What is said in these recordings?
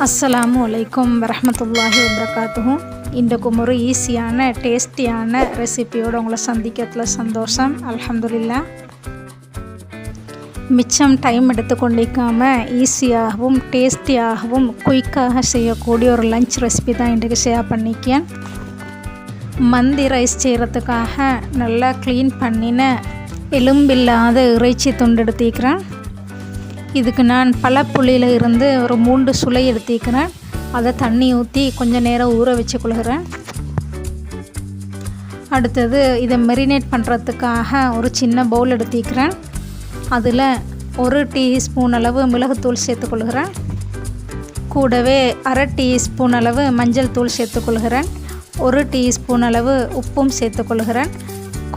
அஸ்ஸலாமு அலைக்கும் வரஹ்மத்துல்லாஹி வபரகாத்துஹு. இன்றைக்கும் ஒரு ஈஸியான டேஸ்டியான ரெசிபியோடு உங்களை சந்திக்கிறதுல சந்தோஷம். அல்ஹம்துலில்லாஹ். மிச்சம் டைம் எடுத்துக்கொண்டிருக்காமல் ஈஸியாகவும் டேஸ்டியாகவும் குயிக்காக செய்யக்கூடிய ஒரு லஞ்ச் ரெசிபி தான் இன்றைக்கு ஷேர் பண்ணிக்கேன். மந்தி ரைஸ் செய்கிறதுக்காக நல்லா க்ளீன் பண்ணின எலும்பில்லாத இறைச்சி துண்டு எடுத்துக்கிறேன். இதுக்கு நான் பழப்புளியில் இருந்து ஒரு 3 சுளை எடுத்துக்கிறேன். அதை தண்ணி ஊற்றி கொஞ்சம் நேரம் ஊற வச்சு கொள்கிறேன். அடுத்தது இதை மெரினேட் பண்ணுறதுக்காக ஒரு சின்ன பவுல் எடுத்துக்கிறேன். அதில் 1 டீஸ்பூன் அளவு மிளகுத்தூள் சேர்த்துக்கொள்கிறேன். கூடவே 1/2 டீஸ்பூன் அளவு மஞ்சள் தூள் சேர்த்துக்கொள்கிறேன். 1 டீஸ்பூன் அளவு உப்பும் சேர்த்துக்கொள்கிறேன்.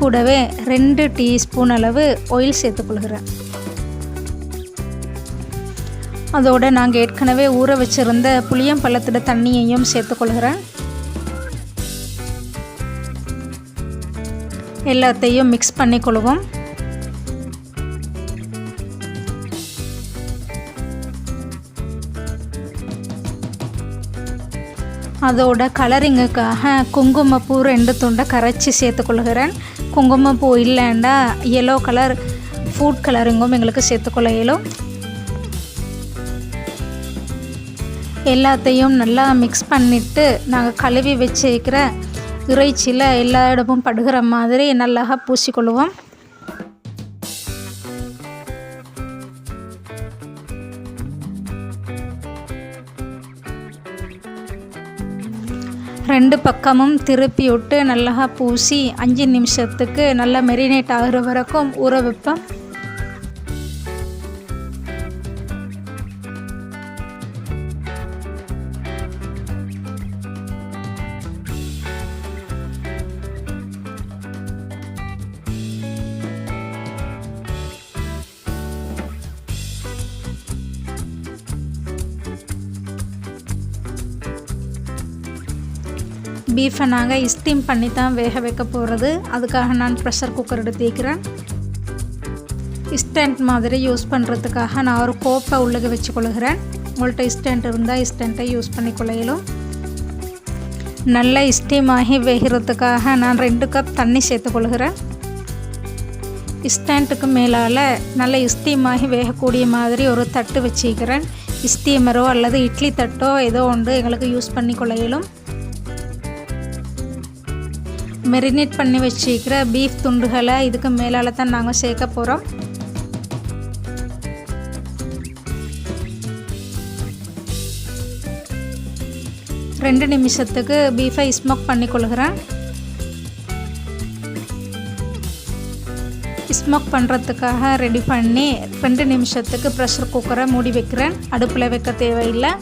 கூடவே 2 டீஸ்பூன் அளவு ஆயில் சேர்த்துக்கொள்கிறேன். அதோடு நாங்கள் ஏற்கனவே ஊற வச்சுருந்த புளியம்பழத்தோட தண்ணியையும் சேர்த்துக்கொள்கிறேன். எல்லாத்தையும் மிக்ஸ் பண்ணிக்கொள்வோம். அதோட கலரிங்குக்காக குங்குமப்பூ 2 துண்டை கரைச்சி சேர்த்துக்கொள்கிறேன். குங்குமப்பூ இல்லைண்டா எல்லோ கலர் ஃபுட் கலரிங்கும் எங்களுக்கு சேர்த்துக்கொள்ள இயலும். எல்லாத்தையும் நல்லா மிக்ஸ் பண்ணிவிட்டு நாங்கள் கழுவி வச்சுக்கிற இறைச்சியில் எல்லா இடமும் படுகிற மாதிரி நல்லா பூசிக்கொள்வோம். ரெண்டு பக்கமும் திருப்பி விட்டு நல்லா பூசி 5 நிமிஷத்துக்கு நல்லா மெரினேட் ஆகிற வரைக்கும் ஊற வைப்போம். பீஃபை நாங்கள் ஸ்டீம் பண்ணி தான் வேக வைக்க போகிறது. அதுக்காக நான் ப்ரெஷர் குக்கர் எடுத்துக்கிறேன். ஸ்டண்ட் மாதிரி யூஸ் பண்ணுறதுக்காக நான் ஒரு கோப்பை உள்ளே வச்சுக்கொள்கிறேன். உங்கள்கிட்ட ஸ்டண்ட் இருந்தால் ஸ்டண்ட்டை யூஸ் பண்ணிக்கொள்ளையிலும். நல்லா ஸ்டீம் ஆகி வேகிறதுக்காக நான் 2 கப் தண்ணி சேர்த்துக்கொள்கிறேன். ஸ்டண்ட்டுக்கு மேலால் நல்லா ஸ்டீம் ஆகி வேகக்கூடிய மாதிரி ஒரு தட்டு வச்சுக்கிறேன். ஸ்டீமரோ அல்லது இட்லி தட்டோ ஏதோ ஒன்று எங்களுக்கு யூஸ் பண்ணிக்கொள்ளையிலும். மெரினேட் பண்ணி வச்சுக்கிற பீஃப் துண்டுகளை இதுக்கு மேலால் தான் நாங்கள் சேர்க்க போகிறோம். ரெண்டு நிமிஷத்துக்கு பீஃபை ஸ்மோக் பண்ணிக்கொள்கிறேன். ஸ்மோக் பண்ணுறதுக்காக ரெடி பண்ணி 2 நிமிஷத்துக்கு ப்ரெஷர் குக்கரை மூடி வைக்கிறேன். அடுப்பில் வைக்க தேவையில்லை.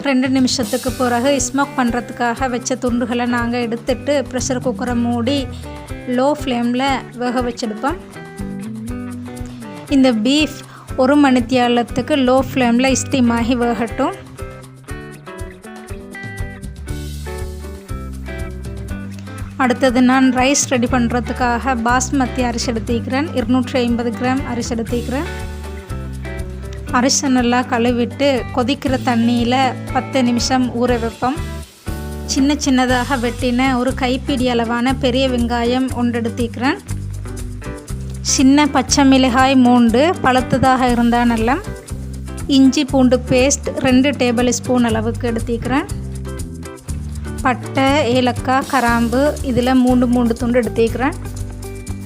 2 நிமிஷத்துக்கு பிறகு ஸ்மோக் பண்ணுறதுக்காக வச்ச துண்டுகளை நாங்கள் எடுத்துட்டு ப்ரெஷர் குக்கரை மூடி லோ ஃப்ளேமில் வேக வச்செடுப்போம். இந்த பீஃப் 1 மணித்தியாலத்துக்கு லோ ஃப்ளேமில் ஸ்டீம் ஆகி வேகட்டும். அடுத்தது நான் ரைஸ் ரெடி பண்ணுறதுக்காக பாஸ்மதி அரிசி எடுத்துக்கிறேன். 250 கிராம் அரிசி எடுத்துக்கிறேன். அரிசி நல்லா கழுவிட்டு கொதிக்கிற தண்ணியில் 10 நிமிஷம் ஊற வைப்போம். சின்னதாக வெட்டின ஒரு கைப்பிடி அளவான பெரிய வெங்காயம் 1 எடுத்துக்கிறேன். சின்ன பச்சை மிளகாய் 3 பழுத்ததாக இருந்தால் நல்லா. இஞ்சி பூண்டு பேஸ்ட் 2 டேபிள் ஸ்பூன் அளவுக்கு எடுத்துக்கிறேன். பட்டை, ஏலக்காய், கிராம்பு இதில் 3 துண்டு எடுத்துக்கிறேன்.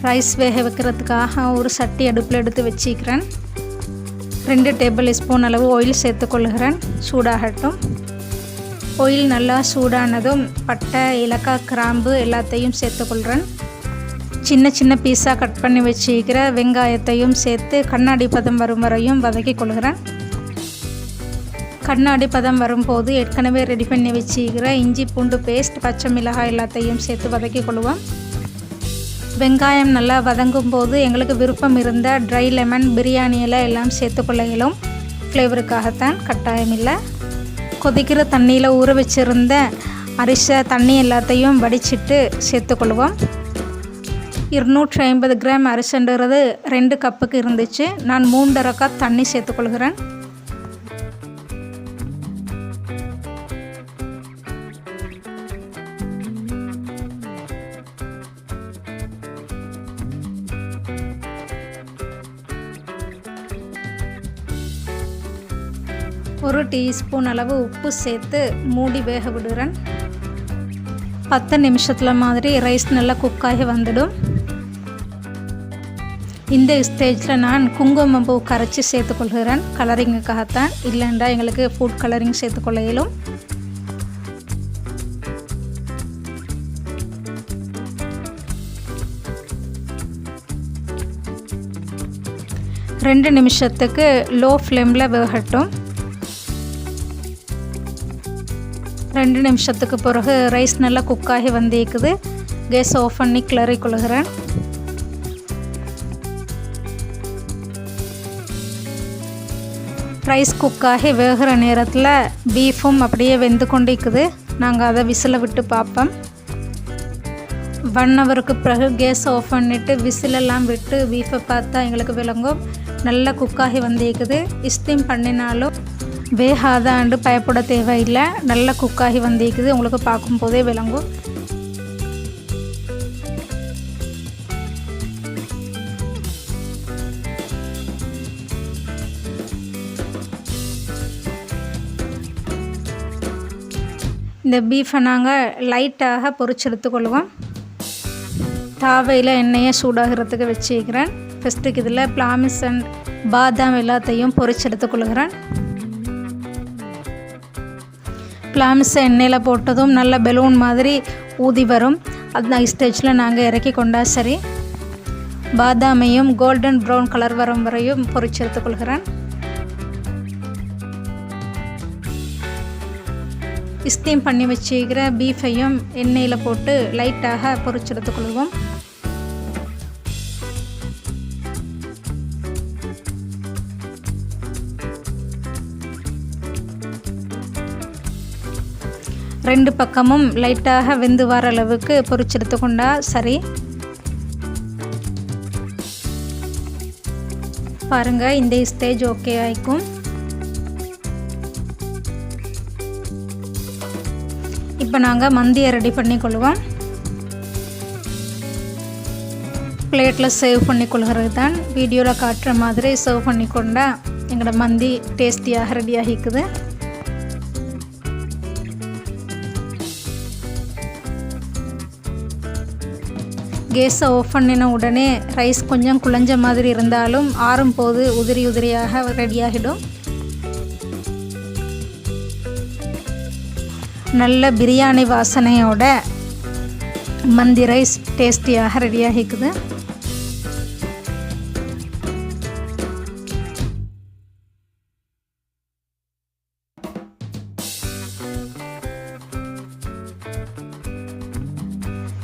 ரைஸ் வேக வைக்கிறதுக்காக ஒரு சட்டி அடுப்பில் எடுத்து வச்சுக்கிறேன். 2 டேபிள் ஸ்பூன் அளவு ஆயில் சேர்த்துக்கொள்கிறேன். சூடாகட்டும். ஆயில் நல்லா சூடானதும் பட்டை, ஏலக்காய், கிராம்பு எல்லாத்தையும் சேர்த்துக்கொள்கிறேன். சின்ன பீஸாக கட் பண்ணி வச்சுக்கிற வெங்காயத்தையும் சேர்த்து கண்ணாடி பதம் வரும் வரையும் வதக்கி கொள்கிறேன். கண்ணாடி பதம் வரும்போது ஏற்கனவே ரெடி பண்ணி வச்சுக்கிற இஞ்சி பூண்டு பேஸ்ட், பச்சை மிளகாய் எல்லாத்தையும் சேர்த்து வதக்கி கொள்வோம். வெங்காயம் நல்லா வதங்கும் போது எங்களுக்கு விருப்பம் இருந்த ட்ரை லெமன், பிரியாணி எல்லாம் சேர்த்துக்கொள்ள இயலும். ஃப்ளேவருக்காகத்தான், கட்டாயம் இல்லை. கொதிக்கிற தண்ணியில் ஊற வச்சுருந்த அரிசி தண்ணி எல்லாத்தையும் வடிச்சிட்டு சேர்த்துக்கொள்வோம். 250 கிராம் அரிசின்றது 2 கப்புக்கு இருந்துச்சு. நான் 3.5 கப் தண்ணி சேர்த்துக்கொள்கிறேன். ஒரு டீஸ்பூன் அளவு உப்பு சேர்த்து மூடி வேக விடுறேன். 10 நிமிஷத்தில் மாதிரி ரைஸ் நல்லா குக்காகி வந்துடும். இந்த ஸ்டேஜில் நான் குங்குமப்பூ கரைச்சி சேர்த்துக்கொள்கிறேன். கலரிங்குக்காகத்தான், இல்லைண்டா எங்களுக்கு ஃபுட் கலரிங் சேர்த்துக்கொள்ள இயலும். ரெண்டு நிமிஷத்துக்கு லோ ஃப்ளேமில் வேகட்டும். 2 நிமிஷத்துக்கு பிறகு ரைஸ் நல்லா குக்காகி வந்திருக்குது. கேஸ் ஆஃப் பண்ணி கிளறி கொள்கிறேன். ரைஸ் குக்காகி வேகிற நேரத்தில் பீஃபும் அப்படியே வெந்து கொண்டிருக்குது. நாங்கள் அதை விசிலை விட்டு பார்ப்போம். 1 ஹவருக்கு பிறகு கேஸ் ஆஃப் பண்ணிவிட்டு விசிலெல்லாம் விட்டு பீஃபை பார்த்தா எங்களுக்கு விளங்கும். நல்லா குக்காகி வந்திருக்குது. ஸ்டீம் பண்ணினாலும் வேகாதாண்டு பயப்பட தேவையில்லை. நல்லா குக்காகி வந்திருக்குது. உங்களுக்கு பார்க்கும்போதே விளங்கும். இந்த பீஃபை நாங்கள் லைட்டாக பொரிச்சு எடுத்துக்கொள்வோம். தாவையில் எண்ணெயை சூடாகிறதுக்கு வச்சுக்கிறேன். ஃபஸ்ட்டுக்கு இதில் பிளாமிஸ் அண்ட் பாதாம் எல்லாத்தையும் பொரிச்சு எடுத்துக்கொள்கிறேன். பிளாமிஸை எண்ணெயில் போட்டதும் நல்ல பலூன் மாதிரி ஊதி வரும். அந்த ஸ்டேஜில் நாங்கள் இறக்கி கொண்டா சரி. பாதாமையும் கோல்டன் ப்ரௌன் கலர் வரும் வரையும் பொரிச்சு எடுத்துக்கொள்கிறேன். ஸ்டீம் பண்ணி வச்சுக்கிற பீஃபையும் எண்ணெயில் போட்டு லைட்டாக பொரிச்சு எடுத்துக்கொள்வோம். ரெண்டு பக்கமும் லைட்டாக வெந்து வர அளவுக்கு பொரிச்சு எடுத்துக்கொண்டா சரி. பாருங்கள், இந்த ஸ்டேஜ் ஓகே ஆயிக்கும். இப்போ நாங்கள் மந்தியை ரெடி பண்ணி கொள்வோம். பிளேட்டில் சர்வ் பண்ணி கொள்கிறது தான். வீடியோவில் காட்டுற மாதிரி சர்வ் பண்ணி கொண்டா எங்களோட மந்தி டேஸ்டியாக ரெடி ஆகிக்குது. கேஸை ஆஃப் பண்ணின உடனே ரைஸ் கொஞ்சம் குழஞ்ச மாதிரி இருந்தாலும் ஆறும் போது உதிரி உதிரியாக ரெடியாகிடும். நல்ல பிரியாணி வாசனையோட மந்தி ரைஸ் டேஸ்டியாக ரெடியாகிக்குது.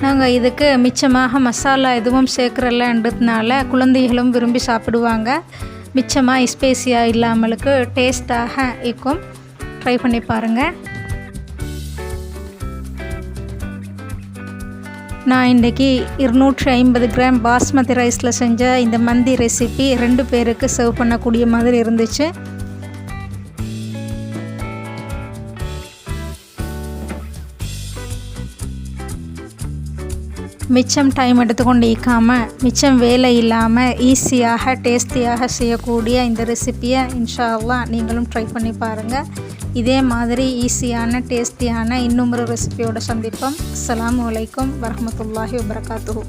நாங்கள் இதுக்கு மிச்சமாக மசாலா எதுவும் சேர்க்குறலன்றதுனால குழந்தைகளும் விரும்பி சாப்பிடுவாங்க. மிச்சமாக ஸ்பைசியாக இல்லாமலுக்கு டேஸ்ட்டாக இருக்கும். ட்ரை பண்ணி பாருங்கள். நான் இன்றைக்கி 250 கிராம் பாஸ்மதி ரைஸில் செஞ்ச இந்த மந்தி ரெசிபி 2 பேருக்கு சர்வ் பண்ணக்கூடிய மாதிரி இருந்துச்சு. மிச்சம் டைம் எடுத்துக்கொண்டு இருக்காமல் மிச்சம் வேலை இல்லாமல் ஈஸியாக டேஸ்டியாக செய்யக்கூடிய இந்த ரெசிப்பியை இன்ஷா அல்லாஹ் நீங்களும் ட்ரை பண்ணி பாருங்கள். இதே மாதிரி ஈஸியான டேஸ்டியான இன்னும் ஒரு ரெசிபியோட சந்திப்போம். அஸ்ஸலாமு அலைக்கும் வரஹ்மத்துல்லாஹி வபரகாத்துஹு.